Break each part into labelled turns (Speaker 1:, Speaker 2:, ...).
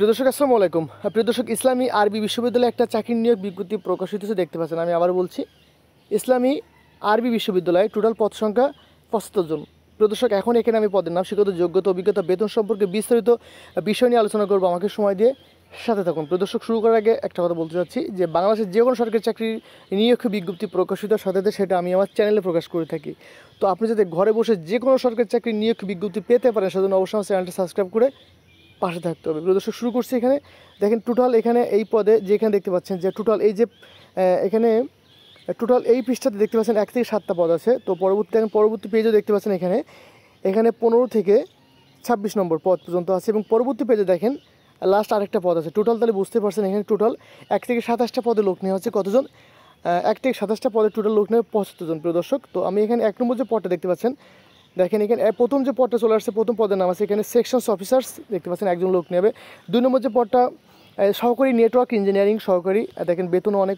Speaker 1: প্রিয় দর্শক আসসালামু আলাইকুম। প্রিয় দর্শক, ইসলামী আরবি বিশ্ববিদ্যালয়ে একটা চাকরির নিয়োগ বিজ্ঞপ্তি প্রকাশিত হয়েছে দেখতে পাচ্ছেন। আমি আবার বলছি, ইসলামী আরবি বিশ্ববিদ্যালয়ে টোটাল পদ সংখ্যা 75 জন। প্রিয় দর্শক, এখন এখানে আমি পদের নাম, শিক্ষাগত যোগ্যতা, অভিজ্ঞতা, বেতন সম্পর্কে বিস্তারিত বিষয় নিয়ে আলোচনা করবো। আমাকে সময় দিয়ে সাথে থাকুন। প্রিয় দর্শক, শুরু করার আগে একটা কথা বলতে চাচ্ছি যে বাংলাদেশের যে কোনো সরকারি চাকরির নিয়োগ বিজ্ঞপ্তি প্রকাশিত সাথে সেটা আমি আমার চ্যানেলে প্রকাশ করে থাকি। তো আপনি যাতে ঘরে বসে যে কোনো সরকারি চাকরির নিয়োগ বিজ্ঞপ্তি পেতে পারেন সেজন্য অবশ্যই আমার চ্যানেলটা সাবস্ক্রাইব করে পাশে থাকতে হবে। প্রিয় দর্শক, শুরু করছি। এখানে দেখেন টোটাল এখানে এই পদে যে এখানে দেখতে পাচ্ছেন যে টোটাল এই যে এখানে টোটাল এই পৃষ্ঠাতে দেখতে পাচ্ছেন 1 থেকে 7টা পদ আছে। তো পরবর্তী পেজও দেখতে পাচ্ছেন এখানে 15 থেকে 26 নম্বর পদ পর্যন্ত আছে এবং পরবর্তী পেজে দেখেন লাস্ট আরেকটা পদ আছে। টোটাল তাহলে বুঝতে পারছেন এখানে টোটাল 1 থেকে 27টা পদে লোক নেওয়া হচ্ছে। কতজন? 1 থেকে 27টা পদে টোটাল লোক নেওয়া 75 জন। প্রিয় দর্শক, তো আমি এখানে 1 নম্বর যে পদটা দেখতে পাচ্ছেন, দেখেন এখানে প্রথম যে পদটা চলে আসছে, প্রথম পদের নাম আছে এখানে সেকশনস অফিসার্স দেখতে পাচ্ছেন, একজন লোক নেবে। 2 নম্বর যে পদটা সহকারী নেটওয়ার্ক ইঞ্জিনিয়ারিং সহকারী, দেখেন বেতনও অনেক।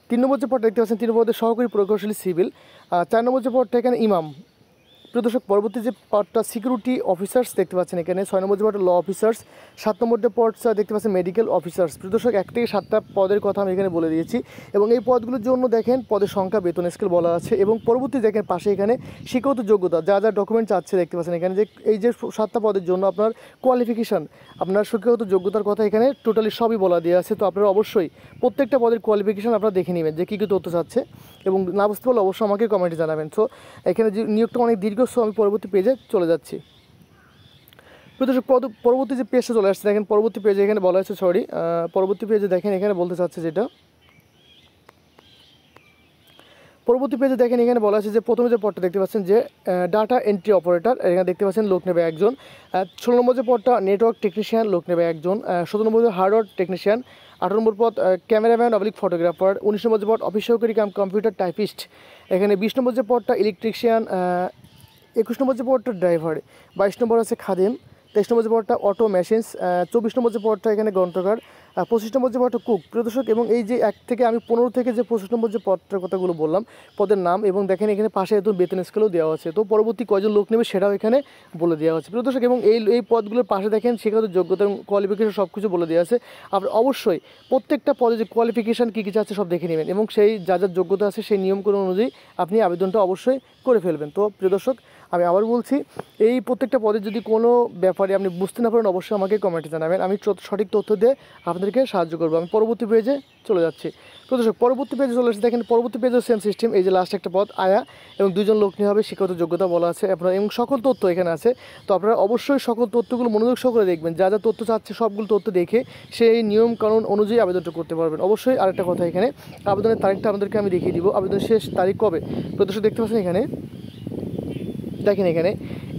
Speaker 1: 3 নম্বর যে পদটা দেখতে পাচ্ছেন, 3 নম্বর পদে সহকারী প্রকৌশলী সিভিল। 4 নম্বর যে পদটা এখানে ইমাম। প্রিয় দর্শক, পরবর্তী যে পদটা সিকিউরিটি অফিসার্স দেখতে পাচ্ছেন এখানে। 6 নম্বর যে পদটা ল অফিসার্স। 7 নম্বর যে পদটা দেখতে পাচ্ছেন মেডিকেল অফিসার্স। প্রিয় দর্শক, 1 থেকে 7টা পদের কথা আমি এখানে বলে দিয়েছি এবং এই পদগুলোর জন্য দেখেন পদের সংখ্যা, বেতন স্কেল বলা আছে এবং পরবর্তী দেখেন পাশে এখানে শিক্ষাগত যোগ্যতা যা যা ডকুমেন্ট চাচ্ছে দেখতে পাচ্ছেন এখানে, যে এই যে 7টা পদের জন্য আপনার কোয়ালিফিকেশান, আপনার শিক্ষাগত যোগ্যতার কথা এখানে টোটালি সবই বলা দেওয়া আছে। তো আপনারা অবশ্যই প্রত্যেকটা পদের কোয়ালিফিকেশান আপনারা দেখে নেবেন যে কী কী তথ্য চাচ্ছে এবং না বুঝতে পারলে অবশ্যই আমাকে কমেন্টে জানাবেন। সো এখানে যে নিয়োগটা অনেক দীর্ঘ, সো আমি পরবর্তী পেজে চলে যাচ্ছি। প্রদর্শক, পরবর্তী যে পেজটা চলে আসছে দেখেন, পরবর্তী পেজে এখানে বলা আছে, পরবর্তী পেজে দেখেন এখানে বলতে চাচ্ছে যেটা, পরবর্তী পেজে দেখেন এখানে বলা আছে যে প্রথমে যে পদটা দেখতে পাচ্ছেন যে ডাটা এন্ট্রি অপারেটর, এখানে দেখতে পাচ্ছেন লোক নেবে একজন। 16 নম্বর যে পদটা নেটওয়ার্ক টেকনিশিয়ান, লোক নেবে একজন। 17 নম্বর যে হার্ডওয়্যার টেকনিশিয়ান। 18 নম্বর পদ ক্যামেরাম্যান অবলিক ফটোগ্রাফার। 19 নম্বর যে পদ অফিস সহকারী কাম কম্পিউটার টাইপিস্ট। এখানে 20 নম্বর যে পদটা ইলেকট্রিশিয়ান। 21 নম্বর যে পদটা ড্রাইভার। 22 নম্বর আছে খাদেম। 23 নম্বর যে পদটা অটো মেশিনস। 24 নম্বর যে পদটা এখানে গ্রন্থকার। 25 নম্বর যে পদটা কুক। প্রিয় দর্শক, এবং এই যে 1 থেকে আমি 15 থেকে যে 25 নম্বর যে পদটার কথাগুলো বললাম, পদের নাম এবং দেখেন এখানে পাশে একদম বেতন স্কেলও দেওয়া আছে। তো পরবর্তী কয়জন লোক নেবে সেটাও এখানে বলে দেওয়া হচ্ছে। প্রিয় দর্শক, এবং এই পদগুলোর পাশে দেখেন শিক্ষাগত যোগ্যতা এবং কোয়ালিফিকেশন সব কিছু বলে দেওয়া আছে। আপনি অবশ্যই প্রত্যেকটা পদে যে কোয়ালিফিকেশান কী কী আছে সব দেখে নেবেন এবং সেই যা যা যোগ্যতা আছে সেই নিয়মকানুন অনুযায়ী আপনি আবেদনটা অবশ্যই করে ফেলবেন। তো প্রিয় দর্শক, আমি আবার বলছি, এই প্রত্যেকটা পদে যদি কোনো ব্যাপারে আপনি বুঝতে না পারেন অবশ্যই আমাকে কমেন্টে জানাবেন, আমি সঠিক তথ্য দিয়ে আপনাদেরকে সাহায্য করবো। আমি পরবর্তী পেজে চলে যাচ্ছি। তো দর্শক, পরবর্তী পেজে চলে এসেছে দেখেন, পরবর্তী পেজের সেম সিস্টেম। এই যে লাস্ট একটা পদ আয়া এবং 2 জন লোক নিয়ে হবে, শিক্ষাগত যোগ্যতা বলা আছে আপনার এবং সকল তথ্য এখানে আছে। তো আপনারা অবশ্যই সকল তথ্যগুলো মনোযোগ সহকারে দেখবেন, যা যা তথ্য চাচ্ছে সবগুলো তথ্য দেখে সেই নিয়ম কানুন অনুযায়ী আবেদনটা করতে পারবেন। অবশ্যই আরেকটা কথা, এখানে আবেদনের তারিখটা আপনাদেরকে আমি দেখিয়ে দিব, আবেদনের শেষ তারিখ কবে। তো দর্শক, দেখতে পাচ্ছেন এখানে দেখেন এখানে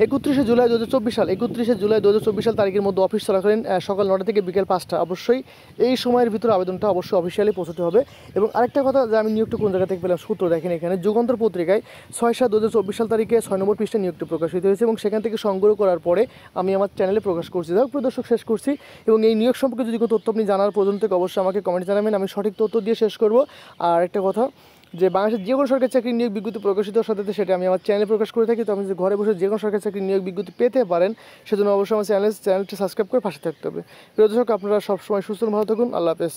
Speaker 1: 31শে জুলাই 2024 সাল, 31শে জুলাই 2024 সাল তারিখের মধ্যে অফিস চলাকালীন সকাল 9টা থেকে বিকেল 5টা, অবশ্যই এই সময়ের ভিতরে আবেদনটা অবশ্যই অফিসিয়ালি পৌঁছতে হবে। এবং আরেকটা কথা, যে আমি নিয়োগটা কোন জায়গা থেকে পেলাম সূত্র দেখেন এখানে, যুগান্তর পত্রিকায় 6/7/2024 সাল তারিখে 6 নম্বর পৃষ্ঠায় নিয়োগটি প্রকাশিত হয়েছে এবং সেখান থেকে সংগ্রহ করার পরে আমি আমার চ্যানেলে প্রকাশ করছি। যাই হোক প্রিয় দর্শক, শেষ করছি এবং এই নিয়োগ সম্পর্কে যদি কোনো তথ্য আপনি জানার প্রয়োজন থেকে অবশ্যই আমাকে কমেন্ট জানাবেন, আমি সঠিক তথ্য দিয়ে শেষ করব। আর একটা কথা, যে বাংলাদেশের যে কোনো সরকারি চাকরি নিয়োগ বিজ্ঞপ্তি প্রকাশিত সাথে সেটা আমি আমার চ্যানেলে প্রকাশ করে থাকি। তো আপনি যে ঘরে বসে যে কোনো সরকারি চাকরি নিয়োগ বিজ্ঞপ্তি পেতে পারেন সেজন্য অবশ্যই আমার চ্যানেলটি সাবস্ক্রাইব করে পাশে থাকতে হবে। প্রিয় দর্শক, আপনারা সবসময় সুস্থ ভালো থাকুন। আল্লাহ হাফেজ।